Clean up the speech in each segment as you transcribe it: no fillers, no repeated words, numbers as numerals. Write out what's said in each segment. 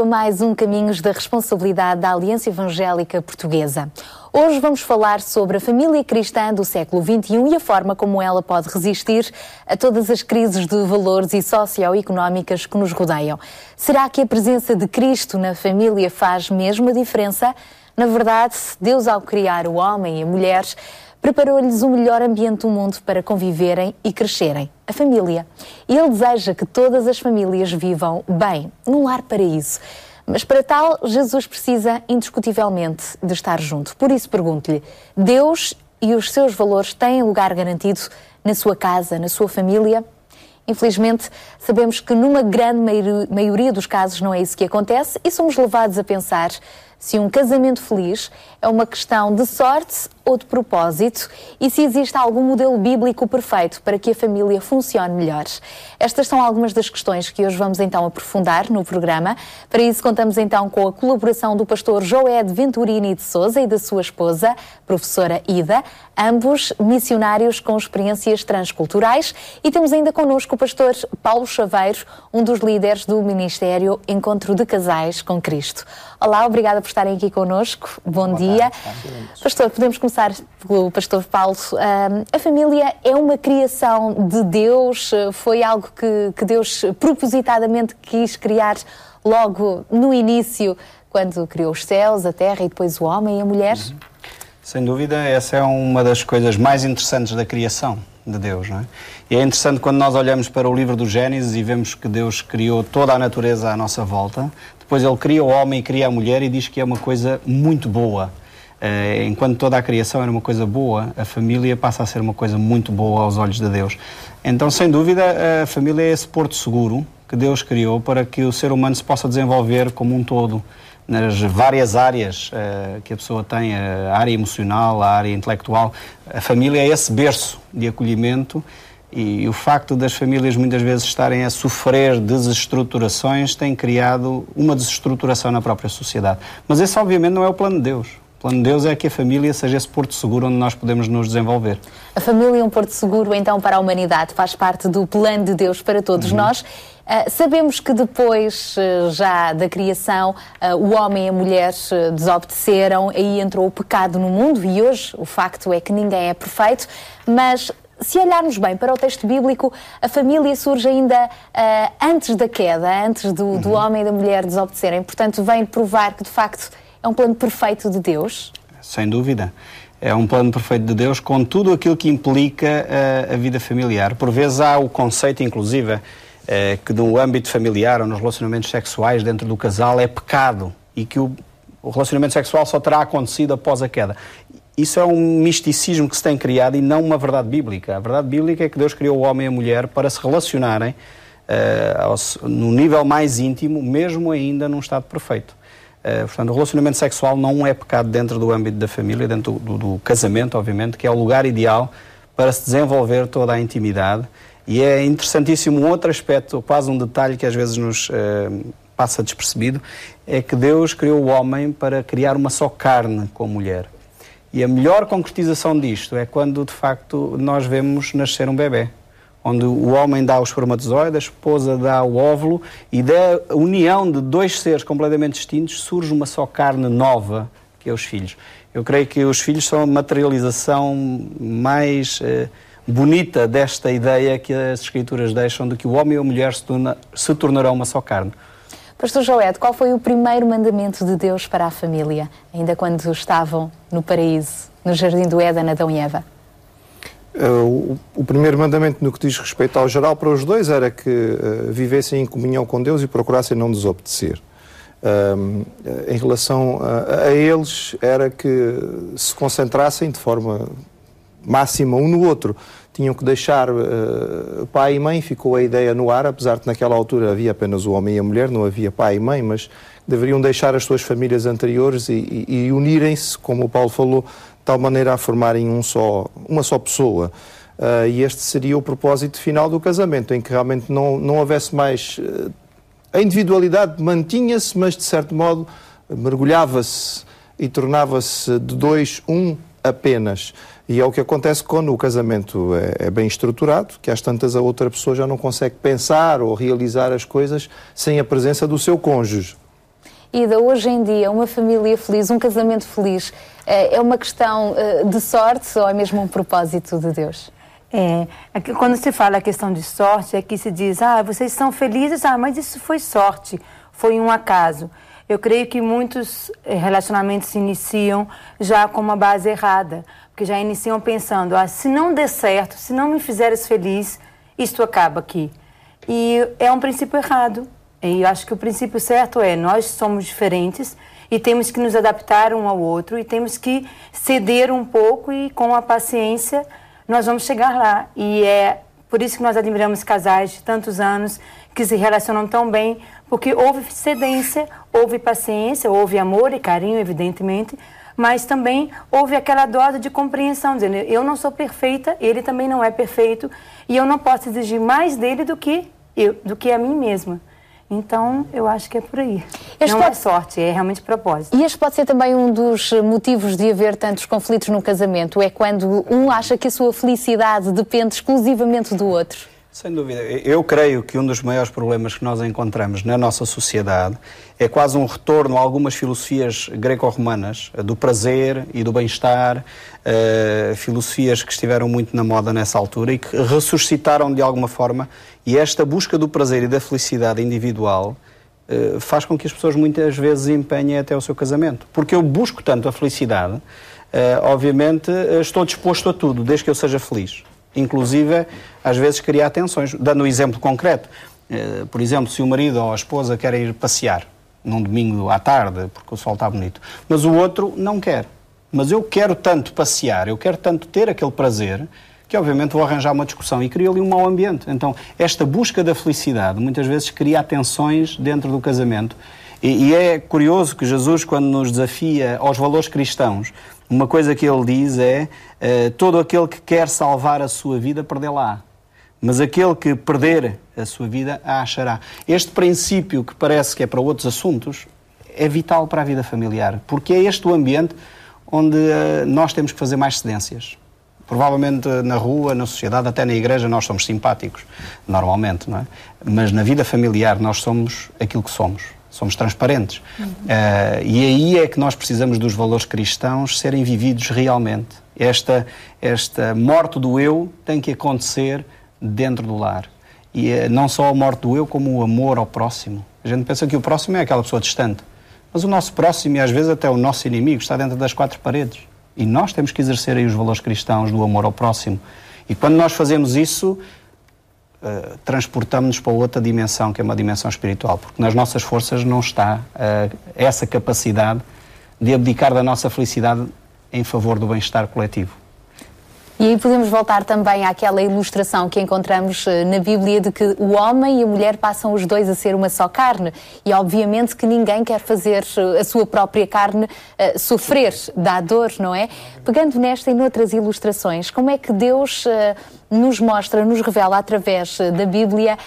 mais um Caminhos da Responsabilidade da Aliança Evangélica Portuguesa. Hoje vamos falar sobre a família cristã do século XXI e a forma como ela pode resistir a todas as crises de valores e socioeconómicas que nos rodeiam. Será que a presença de Cristo na família faz mesmo a diferença? Na verdade, Deus, ao criar o homem e a mulher, preparou-lhes o melhor ambiente do mundo para conviverem e crescerem, a família. E Ele deseja que todas as famílias vivam bem, num lar paraíso. Mas para tal, Jesus precisa indiscutivelmente de estar junto. Por isso pergunto-lhe, Deus e os seus valores têm lugar garantido na sua casa, na sua família? Infelizmente, sabemos que numa grande maioria dos casos não é isso que acontece e somos levados a pensar se um casamento feliz é uma questão de sorte ou de propósito e se existe algum modelo bíblico perfeito para que a família funcione melhor. Estas são algumas das questões que hoje vamos então aprofundar no programa. Para isso contamos então com a colaboração do pastor Joed Venturini de Sousa e da sua esposa, professora Ida, ambos missionários com experiências transculturais, e temos ainda connosco o pastor Paulo Chaveiro, um dos líderes do Ministério Encontro de Casais com Cristo. Olá, obrigada por estarem aqui connosco. Bom dia. Pastor, podemos começar pelo pastor Paulo. A família é uma criação de Deus? Foi algo que Deus propositadamente quis criar logo no início, quando criou os céus, a terra e depois o homem e a mulher? Sem dúvida, essa é uma das coisas mais interessantes da criação de Deus, não é? E é interessante quando nós olhamos para o livro do Gênesis e vemos que Deus criou toda a natureza à nossa volta. Depois Ele cria o homem e cria a mulher e diz que é uma coisa muito boa. Enquanto toda a criação era uma coisa boa, a família passa a ser uma coisa muito boa aos olhos de Deus. Então, sem dúvida, a família é esse porto seguro que Deus criou para que o ser humano se possa desenvolver como um todo, nas várias áreas que a pessoa tem, a área emocional, a área intelectual. A família é esse berço de acolhimento e o facto das famílias muitas vezes estarem a sofrer desestruturações tem criado uma desestruturação na própria sociedade. Mas esse obviamente não é o plano de Deus. O plano de Deus é que a família seja esse porto seguro onde nós podemos nos desenvolver. A família é um porto seguro então para a humanidade, faz parte do plano de Deus para todos nós. Sabemos que depois já da criação o homem e a mulher desobedeceram, aí entrou o pecado no mundo e hoje o facto é que ninguém é perfeito, mas se olharmos bem para o texto bíblico, a família surge ainda antes da queda, antes do homem e da mulher desobedecerem, portanto vem provar que de facto é um plano perfeito de Deus? Sem dúvida. É um plano perfeito de Deus com tudo aquilo que implica a vida familiar. Por vezes há o conceito, inclusive, que no âmbito familiar ou nos relacionamentos sexuais dentro do casal é pecado e que o relacionamento sexual só terá acontecido após a queda. Isso é um misticismo que se tem criado e não uma verdade bíblica. A verdade bíblica é que Deus criou o homem e a mulher para se relacionarem no nível mais íntimo, mesmo ainda num estado perfeito. Portanto, o relacionamento sexual não é pecado dentro do âmbito da família, dentro do casamento, obviamente, que é o lugar ideal para se desenvolver toda a intimidade. E é interessantíssimo um outro aspecto, quase um detalhe que às vezes nos passa despercebido, é que Deus criou o homem para criar uma só carne com a mulher. E a melhor concretização disto é quando, de facto, nós vemos nascer um bebê, onde o homem dá o espermatozoide, a esposa dá o óvulo e da união de dois seres completamente distintos surge uma só carne nova, que é os filhos. Eu creio que os filhos são a materialização mais bonita desta ideia que as Escrituras deixam de que o homem e a mulher se tornarão uma só carne. Pastor Joed, qual foi o primeiro mandamento de Deus para a família, ainda quando estavam no paraíso, no jardim do Éden, Adão e Eva? O primeiro mandamento no que diz respeito ao geral para os dois era que vivessem em comunhão com Deus e procurassem não desobedecer. Em relação a eles era que se concentrassem de forma máxima um no outro. Tinham que deixar pai e mãe, ficou a ideia no ar, apesar de naquela altura havia apenas o homem e a mulher, não havia pai e mãe, mas deveriam deixar as suas famílias anteriores e unirem-se, como o Paulo falou, de tal maneira a formarem uma só pessoa. E este seria o propósito final do casamento, em que realmente não houvesse mais... A individualidade mantinha-se, mas de certo modo mergulhava-se e tornava-se de dois um apenas. E é o que acontece quando o casamento é bem estruturado, que às tantas a outra pessoa já não consegue pensar ou realizar as coisas sem a presença do seu cônjuge. Ida, hoje em dia, uma família feliz, um casamento feliz, é uma questão de sorte ou é mesmo um propósito de Deus? Quando se fala a questão de sorte, é que se diz, vocês são felizes, mas isso foi sorte, foi um acaso. Eu creio que muitos relacionamentos se iniciam já com uma base errada, porque já iniciam pensando, se não der certo, se não me fizeres feliz, isto acaba aqui. E é um princípio errado. E eu acho que o princípio certo é, nós somos diferentes e temos que nos adaptar um ao outro e temos que ceder um pouco e com a paciência nós vamos chegar lá. E é por isso que nós admiramos casais de tantos anos que se relacionam tão bem, porque houve cedência, houve paciência, houve amor e carinho, evidentemente, mas também houve aquela dose de compreensão, dizendo, eu não sou perfeita, ele também não é perfeito, e eu não posso exigir mais dele do que a mim mesma. Então, eu acho que é por aí. Não é sorte, é realmente propósito. E este pode ser também um dos motivos de haver tantos conflitos no casamento, é quando um acha que a sua felicidade depende exclusivamente do outro. Sem dúvida. Eu creio que um dos maiores problemas que nós encontramos na nossa sociedade é quase um retorno a algumas filosofias greco-romanas, do prazer e do bem-estar, filosofias que estiveram muito na moda nessa altura e que ressuscitaram de alguma forma, e esta busca do prazer e da felicidade individual faz com que as pessoas muitas vezes empenhem até o seu casamento. Porque eu busco tanto a felicidade, obviamente estou disposto a tudo, desde que eu seja feliz. Inclusive, às vezes, criar tensões. Dando um exemplo concreto, por exemplo, se o marido ou a esposa querem ir passear num domingo à tarde, porque o sol está bonito, mas o outro não quer. Mas eu quero tanto passear, eu quero tanto ter aquele prazer, que obviamente vou arranjar uma discussão e crio ali um mau ambiente. Então, esta busca da felicidade muitas vezes cria tensões dentro do casamento. E é curioso que Jesus, quando nos desafia aos valores cristãos, uma coisa que ele diz é todo aquele que quer salvar a sua vida, perdê-la-á. Mas aquele que perder a sua vida, a achará. Este princípio, que parece que é para outros assuntos, é vital para a vida familiar. Porque é este o ambiente onde nós temos que fazer mais cedências. Provavelmente na rua, na sociedade, até na igreja, nós somos simpáticos, normalmente, não é? Mas na vida familiar nós somos aquilo que somos. Somos transparentes. E aí é que nós precisamos dos valores cristãos serem vividos realmente. Esta morte do eu tem que acontecer dentro do lar. E não só a morte do eu, como o amor ao próximo. A gente pensa que o próximo é aquela pessoa distante. Mas o nosso próximo, e às vezes até o nosso inimigo, está dentro das quatro paredes. E nós temos que exercer aí os valores cristãos do amor ao próximo. E quando nós fazemos isso, transportamos-nos para outra dimensão, que é uma dimensão espiritual, porque nas nossas forças não está essa capacidade de abdicar da nossa felicidade em favor do bem-estar coletivo. E aí podemos voltar também àquela ilustração que encontramos na Bíblia de que o homem e a mulher passam os dois a ser uma só carne. E obviamente que ninguém quer fazer a sua própria carne sofrer, dar dor, não é? Pegando nesta e noutras ilustrações, como é que Deus nos mostra, nos revela através da Bíblia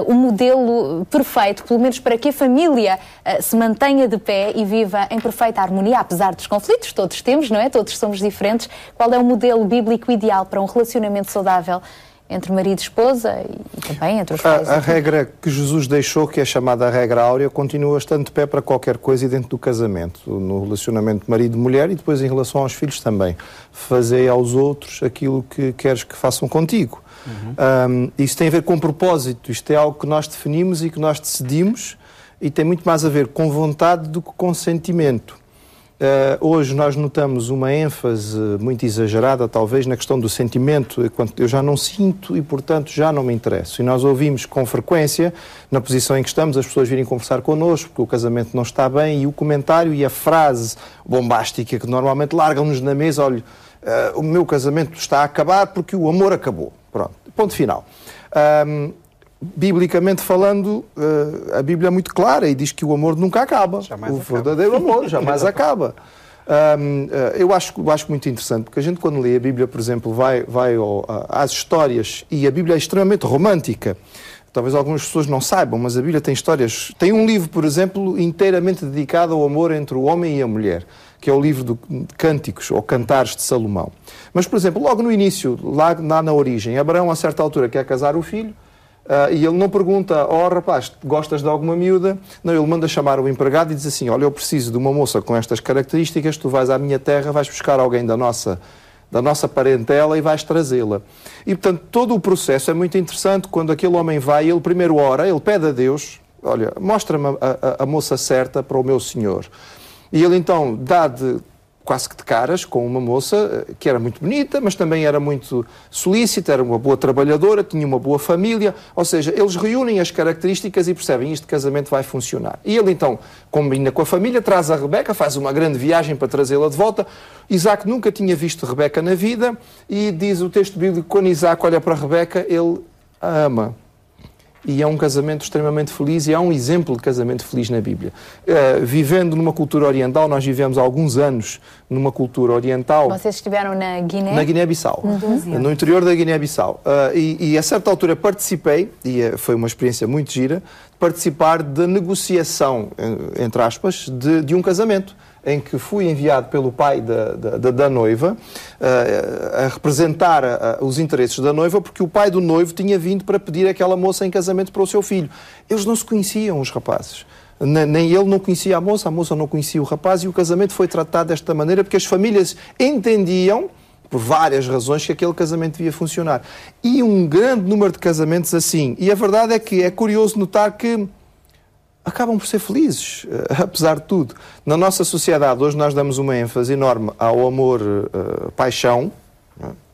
o modelo perfeito, pelo menos para que a família se mantenha de pé e viva em perfeita harmonia, apesar dos conflitos, todos temos, não é? Todos somos diferentes. Qual é o modelo bíblico ideal para um relacionamento saudável entre marido e esposa e também entre os pais? A regra que Jesus deixou, que é chamada a regra áurea, continua estando de pé para qualquer coisa e dentro do casamento, no relacionamento marido-mulher e depois em relação aos filhos também. Fazei aos outros aquilo que queres que façam contigo. Isso tem a ver com propósito, isto é algo que nós definimos e que nós decidimos e tem muito mais a ver com vontade do que com sentimento. Hoje nós notamos uma ênfase muito exagerada, talvez, na questão do sentimento, eu já não sinto e, portanto, já não me interesso. E nós ouvimos com frequência, na posição em que estamos, as pessoas virem conversar connosco, porque o casamento não está bem, e o comentário e a frase bombástica que normalmente largam-nos na mesa, olha, o meu casamento está a acabar porque o amor acabou. Pronto, ponto final. Biblicamente falando, a Bíblia é muito clara e diz que o amor nunca acaba. O verdadeiro amor jamais acaba. Eu acho muito interessante, porque a gente, quando lê a Bíblia, por exemplo, vai às histórias, e a Bíblia é extremamente romântica. Talvez algumas pessoas não saibam, mas a Bíblia tem histórias. Tem um livro, por exemplo, inteiramente dedicado ao amor entre o homem e a mulher, que é o livro de Cânticos, ou Cantares de Salomão. Mas, por exemplo, logo no início, lá na origem, Abraão, a certa altura, quer casar o filho, E ele não pergunta, rapaz, gostas de alguma miúda? Não, ele manda chamar o empregado e diz assim, olha, eu preciso de uma moça com estas características, tu vais à minha terra, vais buscar alguém da nossa parentela e vais trazê-la. E, portanto, todo o processo é muito interessante. Quando aquele homem vai, ele primeiro ora, ele pede a Deus, olha, mostra-me a moça certa para o meu senhor. E ele então dá quase que de caras com uma moça que era muito bonita, mas também era muito solícita, era uma boa trabalhadora, tinha uma boa família, ou seja, eles reúnem as características e percebem este casamento vai funcionar. E ele então combina com a família, traz a Rebeca, faz uma grande viagem para trazê-la de volta. Isaac nunca tinha visto Rebeca na vida e diz o texto bíblico, quando Isaac olha para Rebeca, ele a ama. E é um casamento extremamente feliz e é um exemplo de casamento feliz na Bíblia. Vivendo numa cultura oriental, nós vivemos há alguns anos numa cultura oriental. Vocês estiveram na Guiné? Na Guiné-Bissau, no interior da Guiné-Bissau. E a certa altura participei, e foi uma experiência muito gira, participar da negociação, entre aspas, de um casamento, em que fui enviado pelo pai da noiva a representar os interesses da noiva, porque o pai do noivo tinha vindo para pedir aquela moça em casamento para o seu filho. Eles não se conheciam, os rapazes. Nem ele não conhecia a moça não conhecia o rapaz, e o casamento foi tratado desta maneira porque as famílias entendiam, por várias razões, que aquele casamento devia funcionar. E um grande número de casamentos assim. E a verdade é que é curioso notar que acabam por ser felizes, apesar de tudo. Na nossa sociedade, hoje, nós damos uma ênfase enorme ao amor, paixão,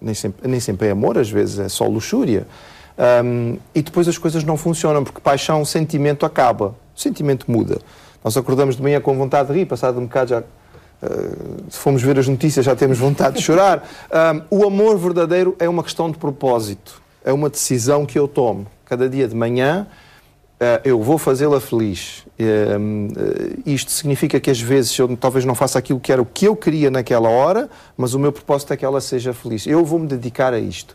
nem sempre é amor, às vezes é só luxúria, e depois as coisas não funcionam, porque paixão, sentimento acaba, o sentimento muda. Nós acordamos de manhã com vontade de rir, passado um bocado já, se formos ver as notícias, já temos vontade de chorar. O amor verdadeiro é uma questão de propósito, é uma decisão que eu tomo. Cada dia de manhã, eu vou fazê-la feliz. Isto significa que às vezes eu talvez não faça aquilo que era o que eu queria naquela hora, mas o meu propósito é que ela seja feliz. Eu vou-me dedicar a isto.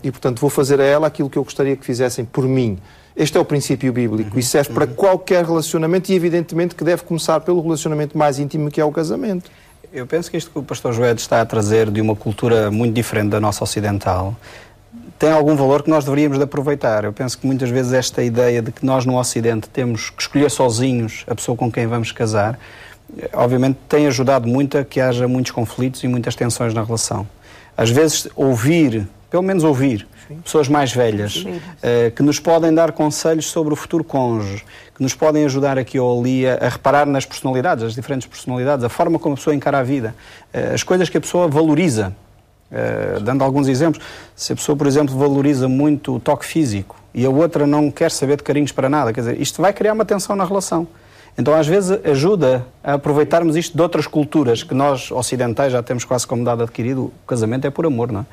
E, portanto, vou fazer a ela aquilo que eu gostaria que fizessem por mim. Este é o princípio bíblico e serve para qualquer relacionamento e, evidentemente, que deve começar pelo relacionamento mais íntimo, que é o casamento. Eu penso que isto que o pastor Joé está a trazer de uma cultura muito diferente da nossa ocidental tem algum valor que nós deveríamos de aproveitar. Eu penso que muitas vezes esta ideia de que nós no Ocidente temos que escolher sozinhos a pessoa com quem vamos casar, obviamente tem ajudado muito a que haja muitos conflitos e muitas tensões na relação. Às vezes ouvir, pelo menos ouvir, pessoas mais velhas, que nos podem dar conselhos sobre o futuro cônjuge, que nos podem ajudar aqui ou ali a reparar nas personalidades, as diferentes personalidades, a forma como a pessoa encara a vida, as coisas que a pessoa valoriza. Dando alguns exemplos, se a pessoa, por exemplo, valoriza muito o toque físico e a outra não quer saber de carinhos para nada, quer dizer, isto vai criar uma tensão na relação. Então, às vezes, ajuda a aproveitarmos isto de outras culturas que nós, ocidentais, já temos quase como dado adquirido. O casamento é por amor, não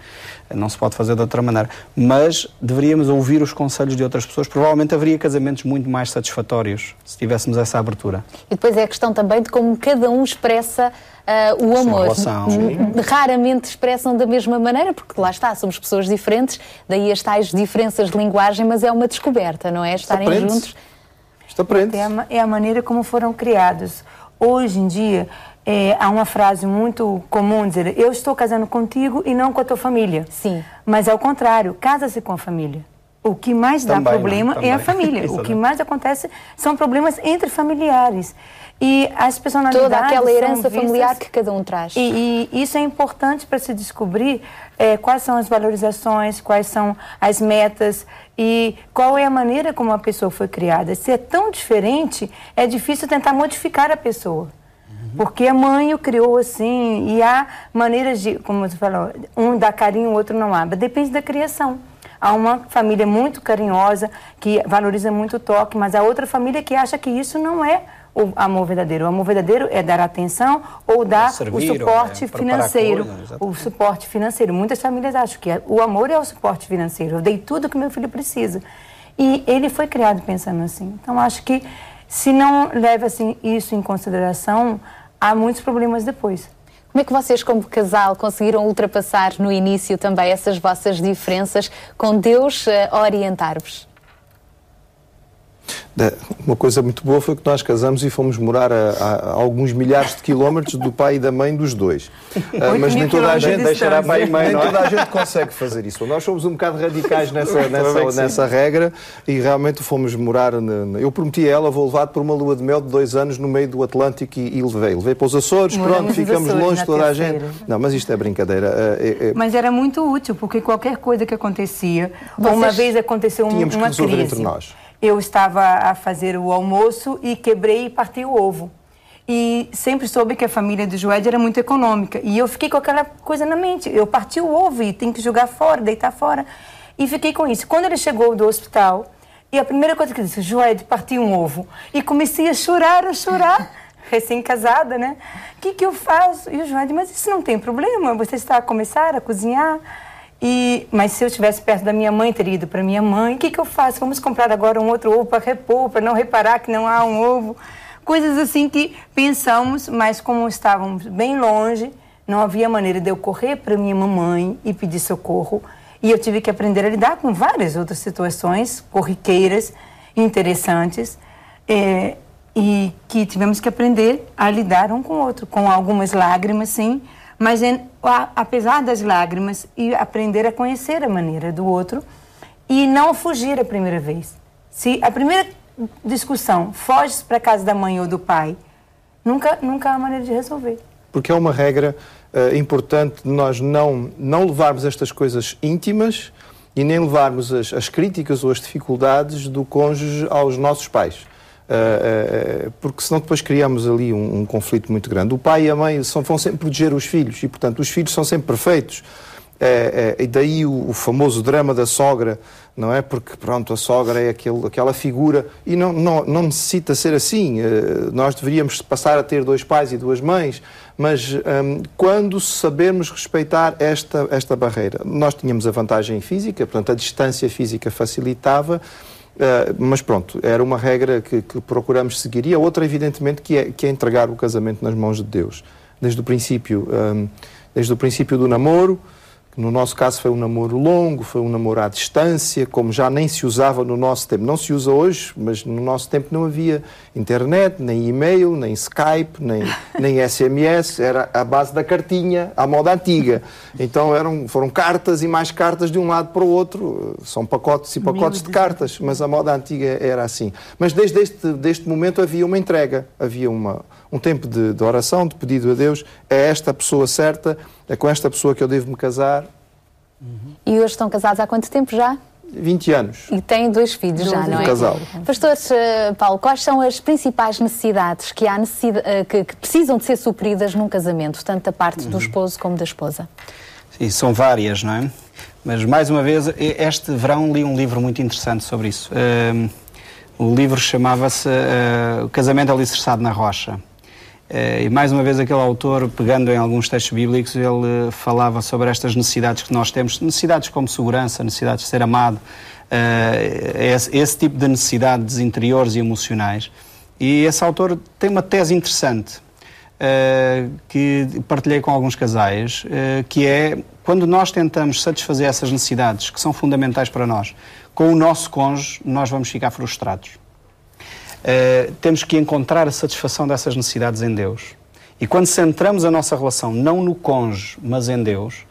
é? Não se pode fazer de outra maneira. Mas deveríamos ouvir os conselhos de outras pessoas. Provavelmente haveria casamentos muito mais satisfatórios se tivéssemos essa abertura. E depois é a questão também de como cada um expressa o amor. Raramente expressam da mesma maneira, porque lá está, somos pessoas diferentes, daí as tais diferenças de linguagem, mas é uma descoberta, não é? Estarem juntos. É a maneira como foram criados. Hoje em dia, há uma frase muito comum dizer: eu estou casando contigo e não com a tua família. Sim. Mas ao contrário, casa-se com a família. O que mais dá problema é a família. O que mais acontece são problemas entre familiares. E as personalidades, toda aquela herança familiar que cada um traz. E isso é importante para se descobrir quais são as valorizações, quais são as metas e qual é a maneira como a pessoa foi criada. Se é tão diferente, é difícil tentar modificar a pessoa. Porque a mãe o criou assim, e há maneiras de, como você falou, um dá carinho, o outro não dá. Depende da criação. Há uma família muito carinhosa, que valoriza muito o toque, mas há outra família que acha que isso não é o amor verdadeiro. O amor verdadeiro é dar atenção ou dar o suporte financeiro. O suporte financeiro. Muitas famílias acham que o amor é o suporte financeiro. Eu dei tudo que meu filho precisa. E ele foi criado pensando assim. Então, acho que se não leva assim, isso em consideração, há muitos problemas depois. Como é que vocês, como casal, conseguiram ultrapassar no início também essas vossas diferenças, com Deus a orientar-vos? Uma coisa muito boa foi que nós casamos e fomos morar a alguns milhares de quilómetros do pai e da mãe dos dois. Mas nem toda a gente deixará pai e mãe, nem toda a gente consegue fazer isso. Nós somos um bocado radicais nessa regra e realmente fomos morar. Eu prometi a ela, vou levar-te por uma lua de mel de 2 anos no meio do Atlântico e levei para os Açores, pronto, ficamos longe de toda a gente. Não, mas isto é brincadeira. Mas era muito útil, porque qualquer coisa que acontecia, uma vez aconteceu uma crise. Entre nós. Eu estava a fazer o almoço e quebrei e parti o ovo. E sempre soube que a família do Joed era muito econômica. E eu fiquei com aquela coisa na mente. Eu parti o ovo e tem que jogar fora, deitar fora. E fiquei com isso. Quando ele chegou do hospital, e a primeira coisa que ele disse, Joed, parti um ovo. E comecei a chorar, recém-casada, né? O que eu faço? E o Joed, mas isso não tem problema, você está a começar a cozinhar. Mas se eu estivesse perto da minha mãe, teria ido para minha mãe. O que eu faço? Vamos comprar agora um outro ovo para repor, para não reparar que não há um ovo. Coisas assim que pensamos, mas como estávamos bem longe, não havia maneira de eu correr para minha mamãe e pedir socorro. E eu tive que aprender a lidar com várias outras situações corriqueiras, interessantes, e que tivemos que aprender a lidar um com o outro, com algumas lágrimas, sim, mas apesar das lágrimas, e aprender a conhecer a maneira do outro e não fugir a primeira vez. Se a primeira discussão foge para a casa da mãe ou do pai, nunca há maneira de resolver. Porque é uma regra importante de nós não levarmos estas coisas íntimas e nem levarmos as críticas ou as dificuldades do cônjuge aos nossos pais. Porque senão depois criamos ali um conflito muito grande. O pai e a mãe vão sempre proteger os filhos e, portanto, os filhos são sempre perfeitos. E daí o famoso drama da sogra, não é? Porque, pronto, a sogra é aquela figura e não necessita ser assim. Nós deveríamos passar a ter 2 pais e 2 mães, mas quando sabermos respeitar esta barreira. Nós tínhamos a vantagem física, portanto, a distância física facilitava. Mas pronto, era uma regra que procuramos seguir. E a outra, evidentemente, que é entregar o casamento nas mãos de Deus. Desde o princípio do namoro, que no nosso caso foi um namoro longo, foi um namoro à distância, como já nem se usava no nosso tempo. Não se usa hoje, mas no nosso tempo não havia internet, nem e-mail, nem Skype, nem SMS. Era a base da cartinha, à moda antiga. Então foram cartas e mais cartas de um lado para o outro. São pacotes e pacotes de cartas, mas a moda antiga era assim. Mas desde este momento havia uma entrega, havia um tempo de oração, de pedido a Deus. É esta a pessoa certa, é com esta pessoa que eu devo me casar. E hoje estão casados há quanto tempo já? 20 anos. E têm 2 filhos já, não é? Casal. Pastor Paulo, quais são as principais necessidades que que precisam de ser supridas num casamento, tanto da parte do esposo como da esposa? Sim, são várias, não é? Mas, mais uma vez, este verão li um livro muito interessante sobre isso. O livro chamava-se O Casamento Alicerçado na Rocha. E mais uma vez aquele autor, pegando em alguns textos bíblicos, ele falava sobre estas necessidades que nós temos, necessidades como segurança, necessidades de ser amado, esse tipo de necessidades interiores e emocionais. E esse autor tem uma tese interessante, que partilhei com alguns casais, que é, quando nós tentamos satisfazer essas necessidades, que são fundamentais para nós, com o nosso cônjuge, nós vamos ficar frustrados. Temos que encontrar a satisfação dessas necessidades em Deus. E quando centramos a nossa relação não no cônjuge, mas em Deus,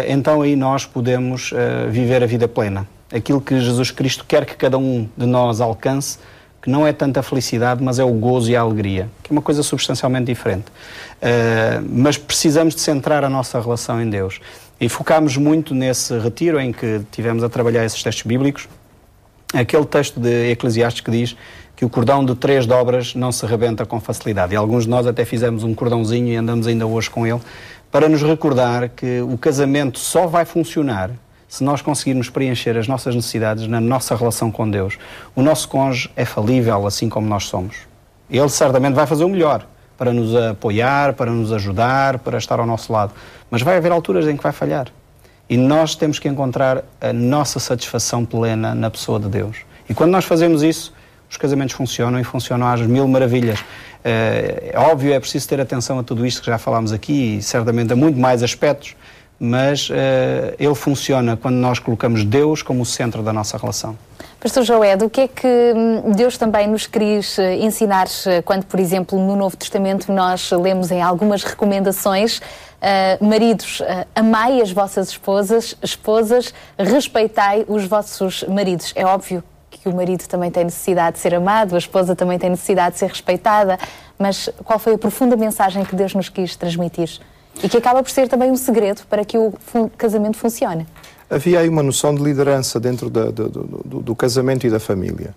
então aí nós podemos viver a vida plena. Aquilo que Jesus Cristo quer que cada um de nós alcance, que não é tanta felicidade, mas é o gozo e a alegria, que é uma coisa substancialmente diferente. Mas precisamos de centrar a nossa relação em Deus. E focámos muito nesse retiro em que tivemos a trabalhar esses textos bíblicos, aquele texto de Eclesiastes que diz que o cordão de 3 dobras não se rebenta com facilidade. E alguns de nós até fizemos um cordãozinho e andamos ainda hoje com ele, para nos recordar que o casamento só vai funcionar se nós conseguirmos preencher as nossas necessidades na nossa relação com Deus. O nosso cônjuge é falível, assim como nós somos. Ele certamente vai fazer o melhor para nos apoiar, para nos ajudar, para estar ao nosso lado. Mas vai haver alturas em que vai falhar. E nós temos que encontrar a nossa satisfação plena na pessoa de Deus. E quando nós fazemos isso, os casamentos funcionam e funcionam às mil maravilhas. É óbvio, é preciso ter atenção a tudo isto que já falámos aqui e certamente a muito mais aspectos, mas ele funciona quando nós colocamos Deus como o centro da nossa relação. Pastor Joed, o que é que Deus também nos quis ensinar quando, por exemplo, no Novo Testamento nós lemos em algumas recomendações, maridos, amai as vossas esposas, respeitai os vossos maridos. É óbvio que o marido também tem necessidade de ser amado, a esposa também tem necessidade de ser respeitada, mas qual foi a profunda mensagem que Deus nos quis transmitir? E que acaba por ser também um segredo para que o casamento funcione. Havia aí uma noção de liderança dentro do casamento e da família.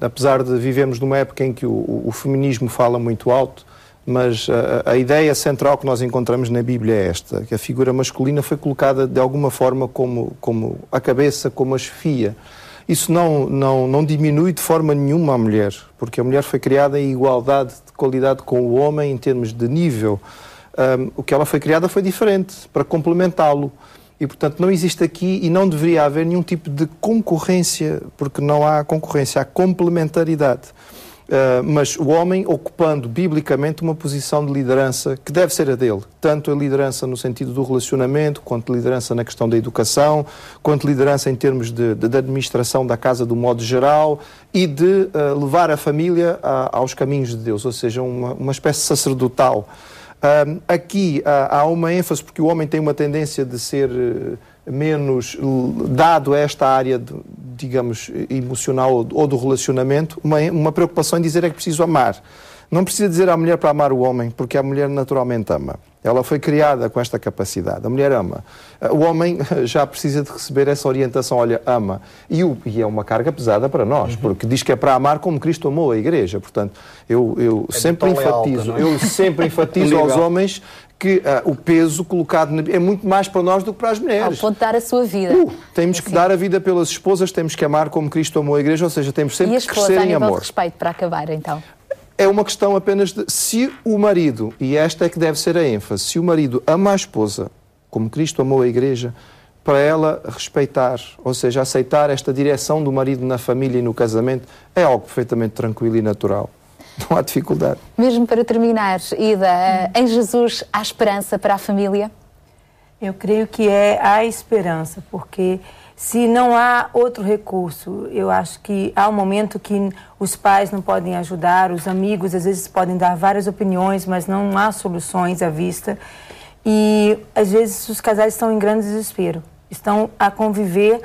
Apesar de vivermos numa época em que o feminismo fala muito alto, mas a ideia central que nós encontramos na Bíblia é esta, que a figura masculina foi colocada de alguma forma como a cabeça, como a chefia. Isso não diminui de forma nenhuma a mulher, porque a mulher foi criada em igualdade de qualidade com o homem em termos de nível. O que ela foi criada foi diferente, para complementá-lo. E, portanto, não existe aqui e não deveria haver nenhum tipo de concorrência, porque não há concorrência, há complementaridade. Mas o homem ocupando, biblicamente, uma posição de liderança que deve ser a dele. Tanto a liderança no sentido do relacionamento, quanto a liderança na questão da educação, quanto a liderança em termos de administração da casa do modo geral e de levar a família aos caminhos de Deus, ou seja, uma espécie sacerdotal. Aqui há uma ênfase, porque o homem tem uma tendência de ser menos dado a esta área, digamos, emocional ou do relacionamento, uma preocupação em dizer é que preciso amar. Não precisa dizer à mulher para amar o homem, porque a mulher naturalmente ama. Ela foi criada com esta capacidade. A mulher ama. O homem já precisa de receber essa orientação, olha, ama. E é uma carga pesada para nós, porque diz que é para amar como Cristo amou a Igreja. Portanto, eu sempre enfatizo aos homens que o peso colocado é muito mais para nós do que para as mulheres. Ao ponto de dar a sua vida. Temos que dar a vida pelas esposas, temos que amar como Cristo amou a Igreja, ou seja, temos sempre que crescer em amor. E a esposa, a nível de respeito, para acabar, então? É uma questão apenas de se o marido, e esta é que deve ser a ênfase, se o marido ama a esposa como Cristo amou a Igreja, para ela respeitar, ou seja, aceitar esta direção do marido na família e no casamento, é algo perfeitamente tranquilo e natural. Não há dificuldade. Mesmo para terminar, Ida, em Jesus há esperança para a família? Eu creio que há esperança, porque se não há outro recurso, eu acho que há um momento que os pais não podem ajudar, os amigos às vezes podem dar várias opiniões, mas não há soluções à vista. E às vezes os casais estão em grande desespero, estão a conviver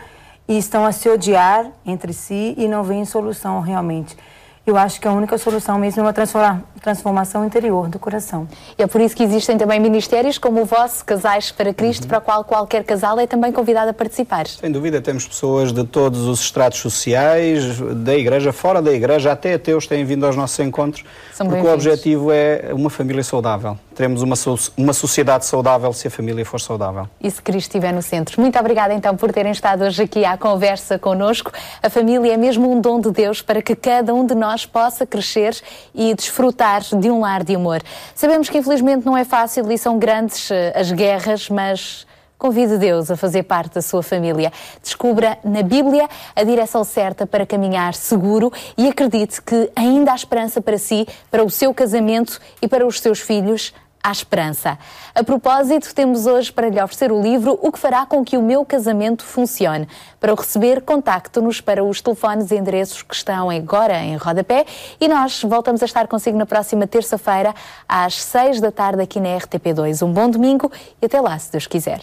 e estão a se odiar entre si e não veem solução realmente. Eu acho que a única solução mesmo é uma transformação interior do coração. E é por isso que existem também ministérios como o vosso, Casais para Cristo, para o qual qualquer casal é também convidado a participar. Sem dúvida, temos pessoas de todos os estratos sociais, da igreja, fora da igreja, até ateus têm vindo aos nossos encontros, porque o objetivo é uma família saudável. Teremos uma sociedade saudável se a família for saudável. E se Cristo estiver no centro. Muito obrigada então por terem estado hoje aqui à conversa connosco. A família é mesmo um dom de Deus para que cada um de nós possa crescer e desfrutar de um lar de amor. Sabemos que infelizmente não é fácil e são grandes as guerras, mas convide Deus a fazer parte da sua família. Descubra na Bíblia a direção certa para caminhar seguro e acredite que ainda há esperança para si, para o seu casamento e para os seus filhos. Há esperança. A propósito, temos hoje para lhe oferecer o livro O que fará com que o meu casamento funcione. Para o receber, contacte-nos para os telefones e endereços que estão agora em rodapé e nós voltamos a estar consigo na próxima terça-feira às 6 da tarde aqui na RTP2. Um bom domingo e até lá, se Deus quiser.